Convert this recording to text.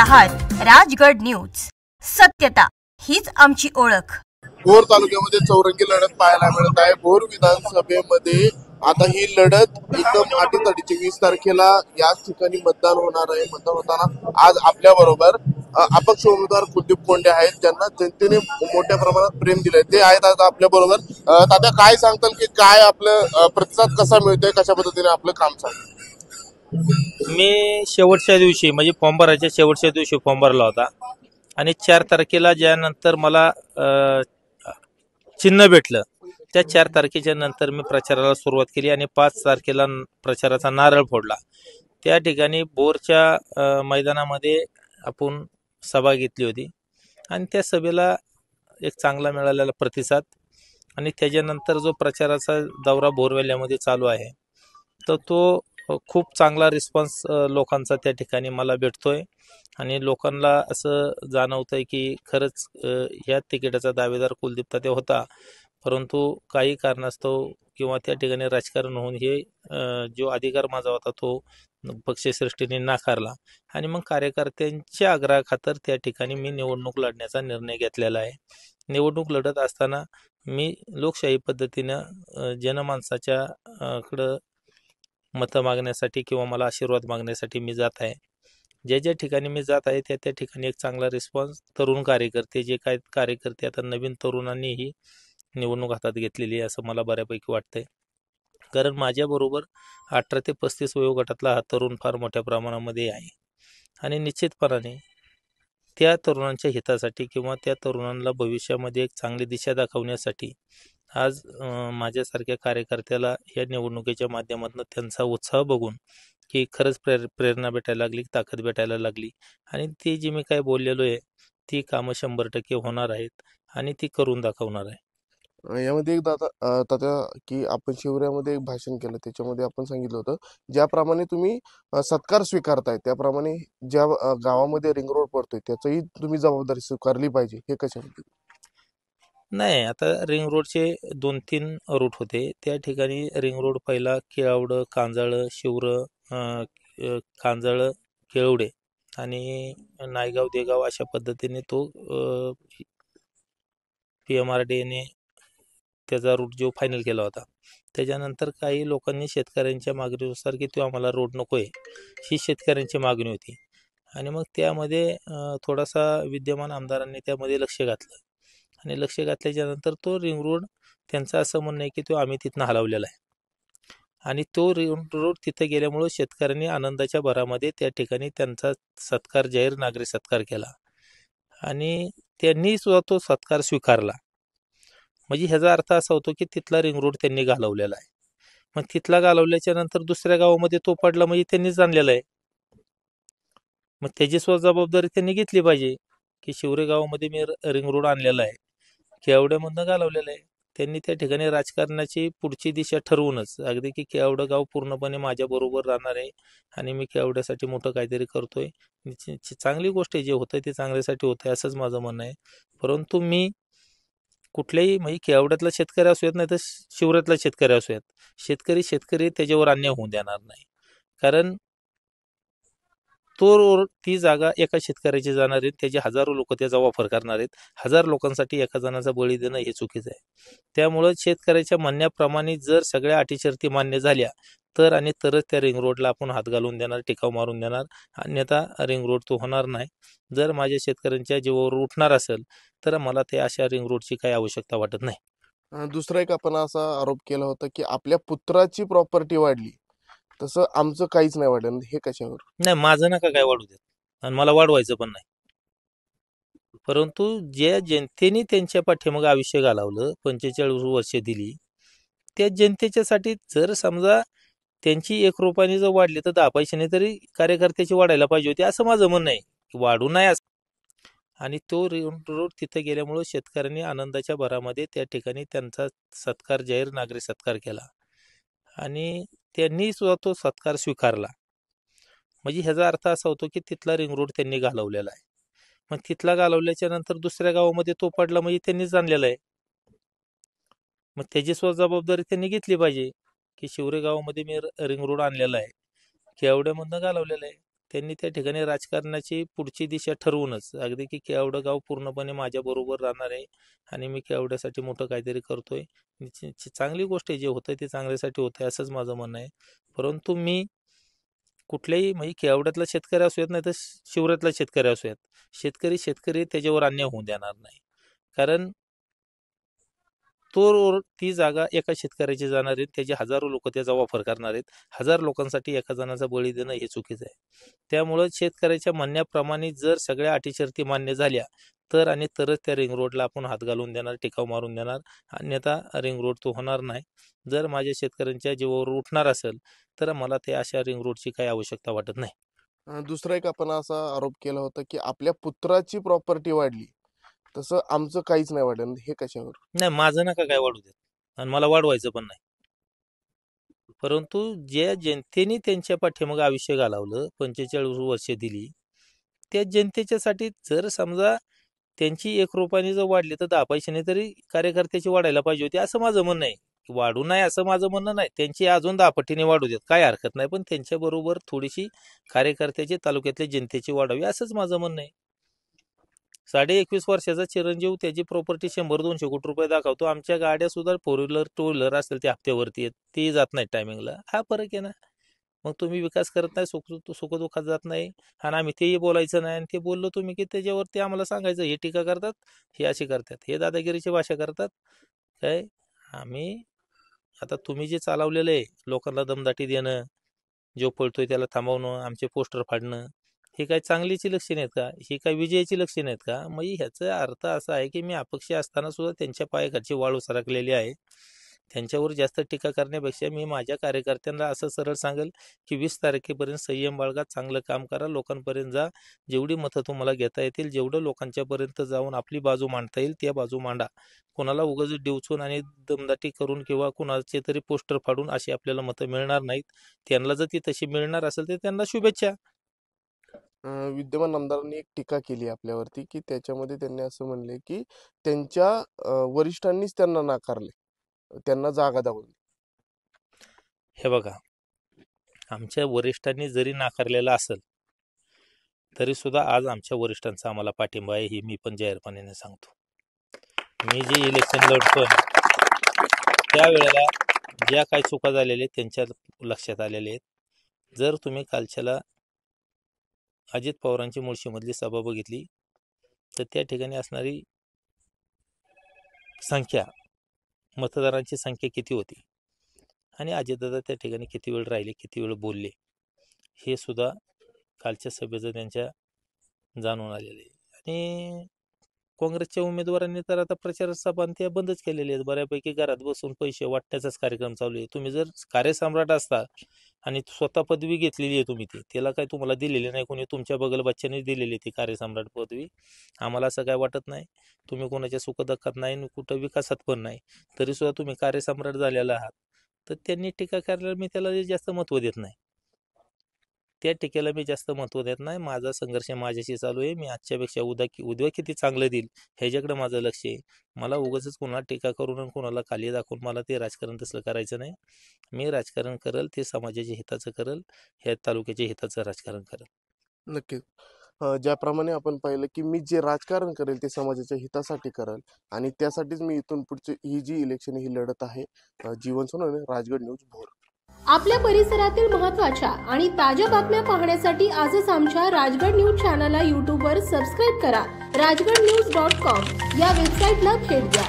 आहात राजगड न्यूज. सत्यता हीच आमची ओळख. भोर तालुक्यामध्ये चौरंगी लढत पाहायला मिळत आहे. भोर विधानसभेमध्ये आता ही लढत एकदम अटीतटीची 20 तारखेला याच ठिकाणी मतदान होणार आहे. मतदान होताना आज आपल्या बरोबर अपक्ष उमेदवार कुलदीप कोंडे आहेत, ज्यांना जनतेने मोठ्या प्रमाणात प्रेम दिलंय. ते आहेत आज आपल्या बरोबर. तात्या, काय सांगताल की काय आपलं प्रतिसाद कसा मिळतोय, कशा पद्धतीने आपलं काम चालू? मी शेवटच्या दिवशी म्हणजे फॉर्म भरायच्या शेवटच्या दिवशी फॉर्म भरला होता आणि 4 तारखेला ज्यानंतर मला चिन्ह भेटलं, त्या 4 तारखेच्या नंतर मी प्रचाराला सुरुवात केली आणि 5 तारखेला प्रचाराचा नारळ फोडला. त्या ठिकाणी बोरच्या मैदानामध्ये आपण सभा घेतली होती आणि त्या सभेला एक चांगला मिळालेला प्रतिसाद आणि त्याच्यानंतर जो प्रचाराचा दौरा बोरवेल्यामध्ये चालू आहे तर तो खूप चांगला रिस्पॉन्स लोकांचा त्या ठिकाणी मला भेटतोय आणि लोकांना असं जाणवतंय की खरंच ह्या तिकिटाचा दावेदार कुलदीप तात्या होता, परंतु काही कारणास्तव किंवा त्या ठिकाणी राजकारण होऊन हे जो अधिकार माझा होता तो पक्षश्रेष्ठीने नाकारला आणि मग कार्यकर्त्यांच्या आग्रहाखातर त्या ठिकाणी मी निवडणूक लढण्याचा निर्णय घेतलेला आहे. निवडणूक लढत असताना मी लोकशाही पद्धतीनं जनमानसाच्या कडं मतं मागण्यासाठी किंवा मला आशीर्वाद मागण्यासाठी मी जात आहे. ज्या ठिकाणी मी जात आहे त्या ठिकाणी एक चांगला रिस्पॉन्स तरुण कार्यकर्ते, जे काय कार्यकर्ते आता नवीन तरुणांनी ही निवडणूक हातात घेतलेली आहे असं मला बऱ्यापैकी वाटतंय. कारण माझ्याबरोबर 18 ते 35 वयोगटातला हा तरुण फार मोठ्या प्रमाणामध्ये आहे आणि निश्चितपणाने त्या तरुणांच्या हितासाठी किंवा त्या तरुणांना भविष्यामध्ये एक चांगली दिशा दाखवण्यासाठी आज माझ्यासारख्या कार्यकर्त्याला या निवडणुकीच्या माध्यमातून त्यांचा उत्साह बघून की खरंच प्रेरणा भेटायला लागली, ताकद भेटायला लागली आणि ती जी मी काय बोललेलो आहे ती कामं 100% होणार आहेत आणि ती करून दाखवणार आहे. यामध्ये एक तात्या की आपण शिवऱ्यामध्ये एक भाषण केलं, त्याच्यामध्ये आपण सांगितलं होतं ज्याप्रमाणे तुम्ही सत्कार स्वीकारताय त्याप्रमाणे ज्या गावामध्ये रिंग रोड पडतोय त्याचंही तुम्ही जबाबदारी स्वीकारली पाहिजे. हे कशामध्ये? नाही, आता रिंग रोडचे 2-3 रूट होते. त्या ठिकाणी रिंग रोड पहिला केळवडं, कांजाळं, शिवरं, कांजाळं, केळवडे आणि नायगाव, देगाव अशा पद्धतीने तो PMRDने त्याचा रूट जो फायनल केला होता. त्याच्यानंतर काही लोकांनी शेतकऱ्यांच्या मागणीनुसार की तो आम्हाला रोड नको आहे, ही शेतकऱ्यांची मागणी होती आणि मग त्यामध्ये थोडासा विद्यमान आमदारांनी त्यामध्ये लक्ष घातलं आणि लक्ष घातल्याच्यानंतर तो रिंग रोड त्यांचं असं म्हणणं आहे की तो आम्ही तिथनं हलवलेला आहे आणि तो रिंग रोड तिथं गेल्यामुळं शेतकऱ्यांनी आनंदाच्या भरामध्ये त्या ठिकाणी त्यांचा सत्कार, जाहीर नागरी सत्कार केला आणि त्यांनी सुद्धा तो सत्कार स्वीकारला. म्हणजे ह्याचा अर्थ असा होतो की तिथला रिंग रोड त्यांनी घालवलेला आहे. मग तिथला घालवल्याच्या नंतर दुसऱ्या गावामध्ये तो पडला म्हणजे त्यांनीच आणलेला आहे. मग त्याची सुद्धा जबाबदारी त्यांनी घेतली पाहिजे की शिवरे गावामध्ये मी रिंग रोड आणलेला आहे, केवड्यामधनं घालवलेला आहे. त्यांनी त्या ठिकाणी राजकारणाची पुढची दिशा ठरवूनच अगदी की केवढं गाव पूर्णपणे माझ्याबरोबर राहणार आहे आणि मी केवढ्यासाठी मोठं काहीतरी करतोय, चांगली गोष्ट आहे, जे होतं ते चांगल्यासाठी होतंय असंच माझं म्हणणं आहे. परंतु मी कुठल्याही म्हणजे केवढ्यातला शेतकरी असूयात नाही तर शिवरातला शेतकरी असूयात, शेतकरी त्याच्यावर अन्याय होऊन देणार नाही. कारण ती जागा एका शेतकऱ्याची जाणार आहे, त्याचे हजारो लोक त्याचा वापर करणार आहेत. 1000 लोकांसाठी एका जणाचा बळी देणं हे चुकीचं आहे. त्यामुळं शेतकऱ्याच्या म्हणण्याप्रमाणे जर सगळ्या अटी शर्ती मान्य झाल्या तर आणि तरच त्या रिंग रोडला आपण हात घालून देणार, टिकाव मारून देणार, अन्यथा रिंग रोड तो होणार नाही. जर माझ्या शेतकऱ्यांच्या जीवावर उठणार असेल तर मला त्या अशा रिंग रोडची काही आवश्यकता वाटत नाही. दुसरा एक आपण असा आरोप केला होता की आपल्या पुत्राची प्रॉपर्टी वाढली, तसं आमचं काहीच नाही वाढलं. हे कशावर? नाही, माझं नका काय वाढू देत आणि मला वाढवायचं पण नाही. परंतु ज्या जनतेने त्यांच्या पाठीमागे आयुष्य घालवलं, 45 वर्ष दिली, त्या जनतेच्यासाठी जर समजा त्यांची 1 रुपयाने जर वाढली तर 10 पैशाने तरी कार्यकर्त्याची वाढायला पाहिजे होती असं माझं म्हणणं आहे. वाढू नये आणि तो रोड तिथं गेल्यामुळं शेतकऱ्यांनी आनंदाच्या भरामध्ये त्या ठिकाणी त्यांचा सत्कार, जाहीर नागरी सत्कार केला आणि त्यांनी सुद्धा तो सत्कार स्वीकारला. म्हणजे ह्याचा अर्थ असा होतो की तिथला रिंग रोड त्यांनी घालवलेला आहे. मग तिथला घालवल्याच्या नंतर दुसऱ्या गावामध्ये तो पडला म्हणजे त्यांनीच आणलेला आहे. मग त्याची सुद्धा जबाबदारी त्यांनी घेतली पाहिजे की शिवरे गावामध्ये मी रिंग रोड आणलेला आहे, केवढ्यामधनं घालवलेला आहे. त्यांनी त्या ठिकाणी राजकारणाची पुढची दिशा ठरवूनच अगदी की केवढं गाव पूर्णपणे माझ्या बरोबर राहणार आहे आणि मी केवढ्यासाठी मोठं काहीतरी करतोय, चांगली गोष्ट आहे, जे होतंय ते चांगल्यासाठी होतंय असंच माझं म्हणणं आहे. परंतु मी कुठल्याही म्हणजे केवढ्यातला शेतकरी असूयात नाही तर शिवरातला शेतकरी असूयात, शेतकरी त्याच्यावर अन्याय होऊ देणार नाही. कारण ती जागा एका शेतकऱ्याची जाणार आहे, त्याचे हजारो लोक त्याचा वापर करणार आहेत. 1000 लोकांसाठी एका जणाचा बळी देणं हे चुकीचं आहे. त्यामुळं शेतकऱ्याच्या म्हणण्याप्रमाणे जर सगळ्या अटी शर्ती मान्य झाल्या तर आणि तरच त्या रिंग रोडला आपण हात घालून देणार, टिकाव मारून देणार, अन्यथा रिंग रोड तो होणार नाही. जर माझ्या शेतकऱ्यांच्या जीवावर उठणार असेल तर मला ते अशा रिंग रोडची काही आवश्यकता वाटत नाही. दुसरा एक आपण असा आरोप केला होता की आपल्या पुत्राची प्रॉपर्टी वाढली, तसं आमचं काहीच नाही वाढलं, हे कशावर? नाही, माझं नका काय वाढू देत आणि मला वाढवायचं पण नाही. परंतु ज्या जनतेने त्यांच्या पाठीमागे आयुष्य घालवलं, 45 वर्ष दिली, त्या जनतेच्यासाठी जर समजा त्यांची 1 रुपयाने जर वाढली तर 10 पैशाने तरी कार्यकर्त्याची वाढायला पाहिजे होती, असं माझं म्हणणं आहे. वाढू नाही असं माझं म्हणणं नाही, त्यांची अजून 10 पटीने वाढू देत, काय हरकत नाही, पण त्यांच्याबरोबर थोडीशी कार्यकर्त्याची, तालुक्यातल्या जनतेची वाढावी असंच माझं म्हणणं आहे. 21.5 वर्षाचा चिरंजीव त्याची प्रॉपर्टी 100-200 कोटी रुपये दाखवतो, आमच्या गाड्या सुद्धा 4 व्हीलर 2 व्हीलर असतील ते हप्त्यावरती आहेत, ती जात नाही टायमिंगला. हा फरक आहे ना. मग तुम्ही विकास करत नाही, सुखदुःखात जात नाही आणि आम्ही तेही बोलायचं नाही, आणि ते बोललो तुम्ही की त्याच्यावरती आम्हाला सांगायचं हे टीका करतात, हे अशी करतात, हे दादागिरीची भाषा करतात. काय आम्ही आता तुम्ही जे चालवलेलं आहे, लोकांना दमदाटी देणं, जो पळतोय त्याला थांबवणं, आमचे पोस्टर फाडणं, हे काय चांगलीची लक्षणे आहेत का? ही काय विजयाची लक्षणे आहेत का? मग ह्याचा अर्थ असा आहे की मी अपक्ष असताना सुद्धा त्यांच्या पायाखालची वाळू सरकलेली आहे. त्यांच्यावर जास्त टीका करण्यापेक्षा मी माझ्या कार्यकर्त्यांना असं सरळ सांगेल की 20 तारखेपर्यंत संयम बाळगा, चांगलं काम करा, लोकांपर्यंत जा, जेवढी मतं तुम्हाला घेता येतील, जेवढं लोकांच्यापर्यंत जाऊन आपली बाजू मांडता येईल त्या बाजू मांडा. कोणाला उगाच डिवचून आणि दमदाटी करून किंवा कुणाचे तरी पोस्टर फाडून अशी आपल्याला मतं मिळणार नाहीत. त्यांना जर ती तशी मिळणार असेल तर त्यांना शुभेच्छा. विद्यमान आमदारांनी एक टीका केली आपल्यावरती की त्याच्यामध्ये त्यांनी असं म्हणले की त्यांच्या वरिष्ठांनीच त्यांना नाकारले, त्यांना जागा दावली. हे बघा, आमच्या वरिष्ठांनी जरी नाकारलेलं असेल तरी सुद्धा आज आमच्या वरिष्ठांचा आम्हाला पाठिंबा आहे, हे मी पण जाहीरपणाने सांगतो. मी जे इलेक्शन लढतोय त्यावेळेला ज्या काही चुका झालेल्या आहेत त्यांच्या लक्षात आलेले आहेत. जर तुम्ही कालच्याला अजित पवारांची मुळशीमधली सभा बघितली तर त्या ठिकाणी असणारी संख्या, मतदारांची संख्या किती होती आणि अजितदादा त्या ठिकाणी किती वेळ राहिले, किती वेळ बोलले, हे सुद्धा कालच्या सभेचं त्यांच्या जाणून आलेलं आहे. आणि काँग्रेसच्या उमेदवारांनी तर आता प्रचार सभा त्या बंदच केलेल्या आहेत, बऱ्यापैकी घरात बसून पैसे वाटण्याचाच कार्यक्रम चालू आहे. तुम्ही जर कार्यसम्राट असता आणि स्वतः पदवी घेतलेली आहे तुम्ही, त्याला काय तुम्हाला दिलेली नाही, कोणी तुमच्या बगल बच्चांनी दिलेली ती कार्यसम्राट पदवी. आम्हाला असं काय वाटत नाही, तुम्ही कोणाच्या सुखदुःखात नाही, कुठं विकासात पण नाही, तरी सुद्धा तुम्ही कार्यसम्राट झालेला आहात. तर त्यांनी टीका करायला मी त्याला जास्त महत्त्व देत नाही, त्या टीकेला मी जास्त महत्त्व देत नाही. माझा संघर्ष माझ्याशी चालू आहे. मी आजच्यापेक्षा उद्या किती चांगलं देईल ह्याच्याकडे माझं लक्ष आहे. मला उगाचच कोणाला टीका करून आणि कोणाला खाली दाखवून मला ते राजकारण तसलं करायचं नाही. मी राजकारण करेल ते समाजाच्या हिताचं करेल, ह्या तालुक्याच्या हिताचं राजकारण करेल. नक्कीच. ज्याप्रमाणे आपण पाहिलं की मी जे राजकारण करेल ते समाजाच्या हितासाठी करेल आणि त्यासाठीच मी इथून पुढची ही जी इलेक्शन ही लढत आहे. जीवन सोनवणे, राजगड न्यूज, भोर. आपल्या परिसरातील महत्त्वाच्या आणि ताज्या बातम्या पाहण्यासाठी आजच आमच्या राजगड न्यूज चॅनलला YouTube वर सबस्क्राईब करा. rajgadnews.com या वेबसाईटला भेट द्या.